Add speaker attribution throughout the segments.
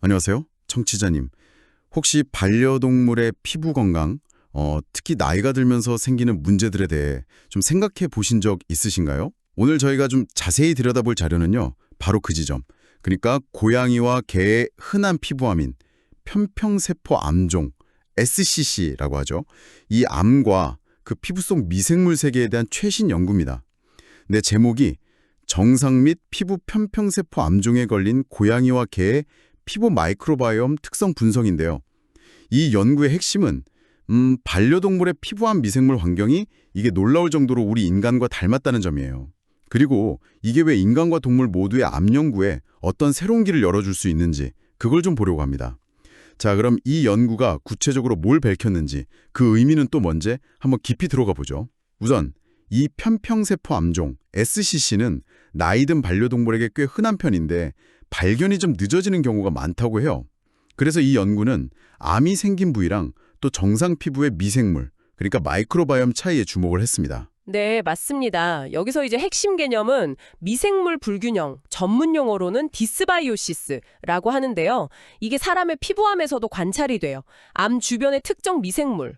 Speaker 1: 안녕하세요. 청취자님. 혹시 반려동물의 피부 건강, 특히 나이가 들면서 생기는 문제들에 대해 좀 생각해 보신 적 있으신가요? 오늘 저희가 좀 자세히 들여다볼 자료는요. 바로 그 지점. 그러니까 고양이와 개의 흔한 피부암인 편평세포 암종, SCC라고 하죠. 이 암과 그 피부 속 미생물 세계에 대한 최신 연구입니다. 내 제목이 정상 및 피부 편평세포 암종에 걸린 고양이와 개의 피부 마이크로바이옴 특성 분석인데요. 이 연구의 핵심은 반려동물의 피부암 미생물 환경이 이게 놀라울 정도로 우리 인간과 닮았다는 점이에요. 그리고 이게 왜 인간과 동물 모두의 암 연구에 어떤 새로운 길을 열어줄 수 있는지 그걸 좀 보려고 합니다. 자, 그럼 이 연구가 구체적으로 뭘 밝혔는지 그 의미는 또 뭔지 한번 깊이 들어가 보죠. 우선 이 편평세포 암종 SCC는 나이 든 반려동물에게 꽤 흔한 편인데 발견이 좀 늦어지는 경우가 많다고 해요. 그래서 이 연구는 암이 생긴 부위랑 또 정상 피부의 미생물, 그러니까 마이크로바이옴 차이에 주목을 했습니다.
Speaker 2: 네, 맞습니다. 여기서 이제 핵심 개념은 미생물 불균형, 전문 용어로는 디스바이오시스라고 하는데요. 이게 사람의 피부암에서도 관찰이 돼요. 암 주변의 특정 미생물,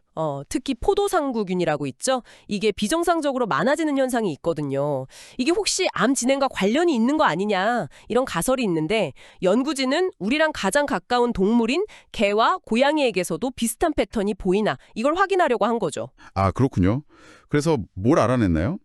Speaker 2: 특히 포도상구균이라고 있죠. 이게 비정상적으로 많아지는 현상이 있거든요. 이게 혹시 암 진행과 관련이 있는 거 아니냐, 이런 가설이 있는데 연구진은 우리랑 가장 가까운 동물인 개와 고양이에게서도 비슷한 패턴이 보이나 이걸 확인하려고 한 거죠.
Speaker 1: 아, 그렇군요. 그래서 뭘 알아냈나요?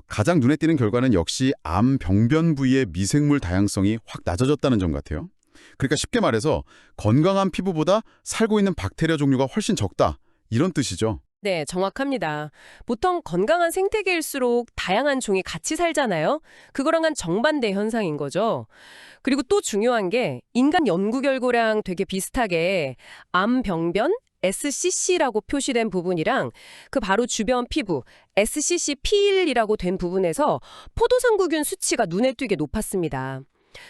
Speaker 1: 가장 눈에 띄는 결과는 역시 암 병변 부위의 미생물 다양성이 확 낮아졌다는 점 같아요. 그러니까 쉽게 말해서 건강한 피부보다 살고 있는 박테리아 종류가 훨씬 적다. 이런 뜻이죠.
Speaker 2: 네, 정확합니다. 보통 건강한 생태계일수록 다양한 종이 같이 살잖아요. 그거랑은 정반대 현상인 거죠. 그리고 또 중요한 게 인간 연구 결과랑 되게 비슷하게 암병변 SCC라고 표시된 부분이랑 그 바로 주변 피부 SCC-P1이라고 된 부분에서 포도상구균 수치가 눈에 띄게 높았습니다.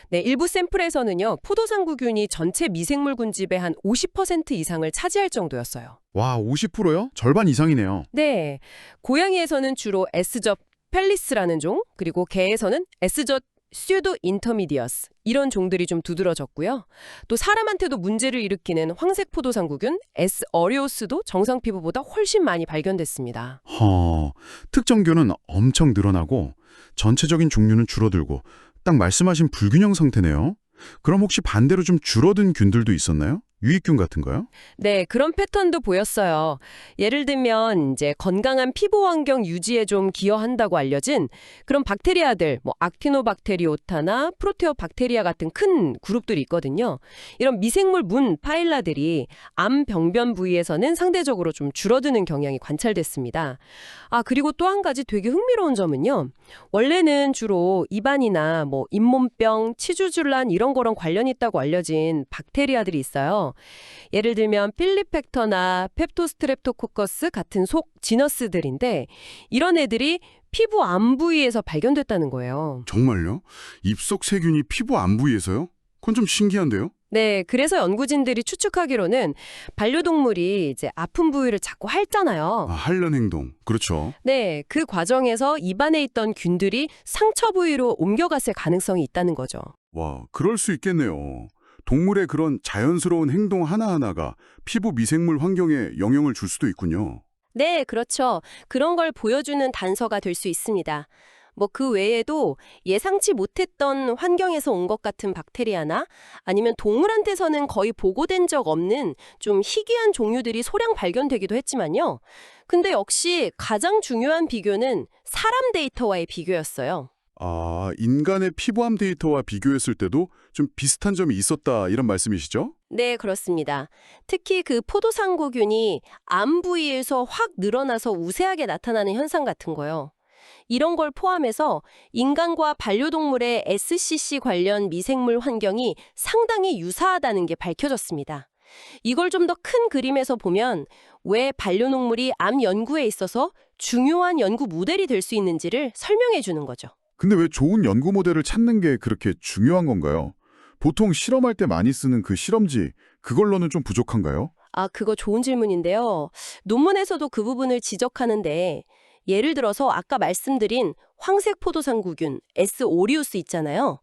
Speaker 2: 네, 일부 샘플에서는요, 포도상구균이 전체 미생물 군집의 한 50% 이상을 차지할 정도였어요.
Speaker 1: 와, 50%요? 절반 이상이네요.
Speaker 2: 네, 고양이에서는 주로 S접 펠리스라는 종, 그리고 개에서는 S접 슈도 인터미디어스 이런 종들이 좀 두드러졌고요. 또 사람한테도 문제를 일으키는 황색 포도상구균 S 어리오스도 정상 피부보다 훨씬 많이 발견됐습니다.
Speaker 1: 특정균은 엄청 늘어나고 전체적인 종류는 줄어들고 딱 말씀하신 불균형 상태네요. 그럼 혹시 반대로 좀 줄어든 균들도 있었나요? 유익균 같은 거요?
Speaker 2: 네, 그런 패턴도 보였어요. 예를 들면 이제 건강한 피부 환경 유지에 좀 기여한다고 알려진 그런 박테리아들, 뭐 악티노박테리오타나 프로테오박테리아 같은 큰 그룹들이 있거든요. 이런 미생물 문 파일라들이 암 병변 부위에서는 상대적으로 좀 줄어드는 경향이 관찰됐습니다. 아, 그리고 또 한 가지 되게 흥미로운 점은요. 원래는 주로 입안이나 뭐 잇몸병, 치주줄란 이런 거랑 관련이 있다고 알려진 박테리아들이 있어요. 예를 들면 필리펙터나 펩토스트랩토코커스 같은 속 지너스들인데 이런 애들이 피부 안 부위에서 발견됐다는 거예요.
Speaker 1: 정말요? 입속 세균이 피부 안 부위에서요? 그건 좀 신기한데요?
Speaker 2: 네, 그래서 연구진들이 추측하기로는 반려동물이 이제 아픈 부위를 자꾸 핥잖아요.
Speaker 1: 핥는 행동. 그렇죠.
Speaker 2: 네, 그 과정에서 입안에 있던 균들이 상처 부위로 옮겨갔을 가능성이 있다는 거죠.
Speaker 1: 와, 그럴 수 있겠네요. 동물의 그런 자연스러운 행동 하나하나가 피부 미생물 환경에 영향을 줄 수도 있군요.
Speaker 2: 네, 그렇죠. 그런 걸 보여주는 단서가 될 수 있습니다. 뭐 그 외에도 예상치 못했던 환경에서 온 것 같은 박테리아나 아니면 동물한테서는 거의 보고된 적 없는 좀 희귀한 종류들이 소량 발견되기도 했지만요. 근데 역시 가장 중요한 비교는 사람 데이터와의 비교였어요.
Speaker 1: 아, 인간의 피부암 데이터와 비교했을 때도 좀 비슷한 점이 있었다 이런 말씀이시죠?
Speaker 2: 네, 그렇습니다. 특히 그 포도상구균이 암 부위에서 확 늘어나서 우세하게 나타나는 현상 같은 거요. 이런 걸 포함해서 인간과 반려동물의 SCC 관련 미생물 환경이 상당히 유사하다는 게 밝혀졌습니다. 이걸 좀 더 큰 그림에서 보면 왜 반려동물이 암 연구에 있어서 중요한 연구 모델이 될 수 있는지를 설명해 주는 거죠.
Speaker 1: 근데 왜 좋은 연구 모델을 찾는 게 그렇게 중요한 건가요? 보통 실험할 때 많이 쓰는 그 실험지, 그걸로는 좀 부족한가요?
Speaker 2: 아, 그거 좋은 질문인데요. 논문에서도 그 부분을 지적하는데 예를 들어서 아까 말씀드린 황색 포도상구균 S 오리우스 있잖아요.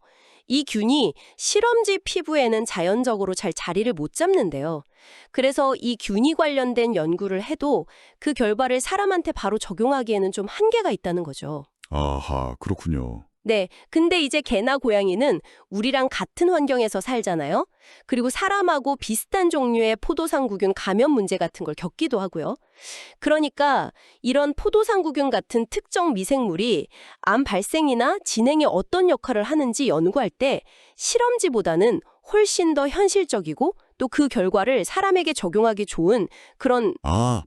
Speaker 3: 이 균이 실험지 피부에는 자연적으로 잘 자리를 못 잡는데요. 그래서 이 균이 관련된 연구를 해도 그 결과를 사람한테 바로 적용하기에는 좀 한계가 있다는 거죠.
Speaker 1: 아하, 그렇군요.
Speaker 3: 네, 근데 이제 개나 고양이는 우리랑 같은 환경에서 살잖아요. 그리고 사람하고 비슷한 종류의 포도상구균 감염 문제 같은 걸 겪기도 하고요. 그러니까 이런 포도상구균 같은 특정 미생물이 암 발생이나 진행에 어떤 역할을 하는지 연구할 때 실험지보다는 훨씬 더 현실적이고 또 그 결과를 사람에게 적용하기 좋은 그런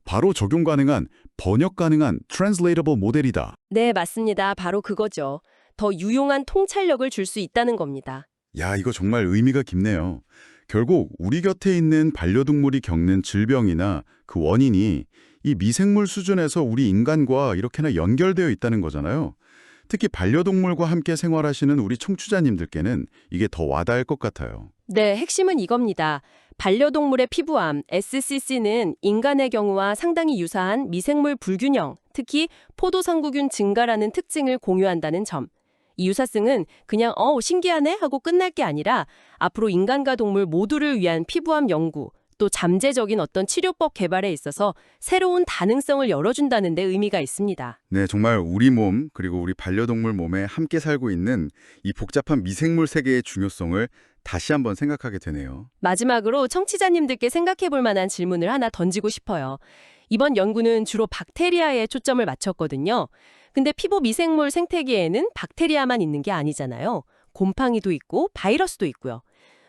Speaker 1: 바로 적용 가능한, 번역 가능한 트랜슬레이터블 모델이다.
Speaker 3: 네, 맞습니다. 바로 그거죠. 더 유용한 통찰력을 줄 수 있다는 겁니다.
Speaker 1: 야, 이거 정말 의미가 깊네요. 결국 우리 곁에 있는 반려동물이 겪는 질병이나 그 원인이 이 미생물 수준에서 우리 인간과 이렇게나 연결되어 있다는 거잖아요. 특히 반려동물과 함께 생활하시는 우리 청취자님들께는 이게 더 와닿을 것 같아요.
Speaker 3: 네, 핵심은 이겁니다. 반려동물의 피부암, SCC는 인간의 경우와 상당히 유사한 미생물 불균형, 특히 포도상구균 증가라는 특징을 공유한다는 점. 이 유사성은 그냥 신기하네 하고 끝날 게 아니라 앞으로 인간과 동물 모두를 위한 피부암 연구, 또 잠재적인 어떤 치료법 개발에 있어서 새로운 가능성을 열어준다는 데 의미가 있습니다.
Speaker 1: 네, 정말 우리 몸 그리고 우리 반려동물 몸에 함께 살고 있는 이 복잡한 미생물 세계의 중요성을 다시 한번 생각하게 되네요.
Speaker 3: 마지막으로 청취자님들께 생각해 볼 만한 질문을 하나 던지고 싶어요. 이번 연구는 주로 박테리아에 초점을 맞췄거든요. 근데 피부 미생물 생태계에는 박테리아만 있는 게 아니잖아요. 곰팡이도 있고 바이러스도 있고요.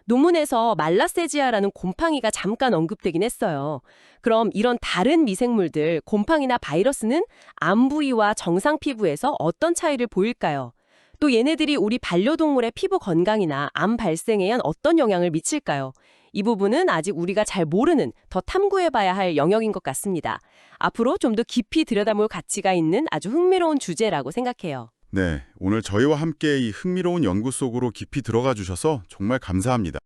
Speaker 3: 논문에서 말라세지아라는 곰팡이가 잠깐 언급되긴 했어요. 그럼 이런 다른 미생물들, 곰팡이나 바이러스는 암 부위와 정상 피부에서 어떤 차이를 보일까요? 또 얘네들이 우리 반려동물의 피부 건강이나 암 발생에 어떤 영향을 미칠까요? 이 부분은 아직 우리가 잘 모르는, 더 탐구해봐야 할 영역인 것 같습니다. 앞으로 좀 더 깊이 들여다볼 가치가 있는 아주 흥미로운 주제라고 생각해요.
Speaker 1: 네, 오늘 저희와 함께 이 흥미로운 연구 속으로 깊이 들어가 주셔서 정말 감사합니다.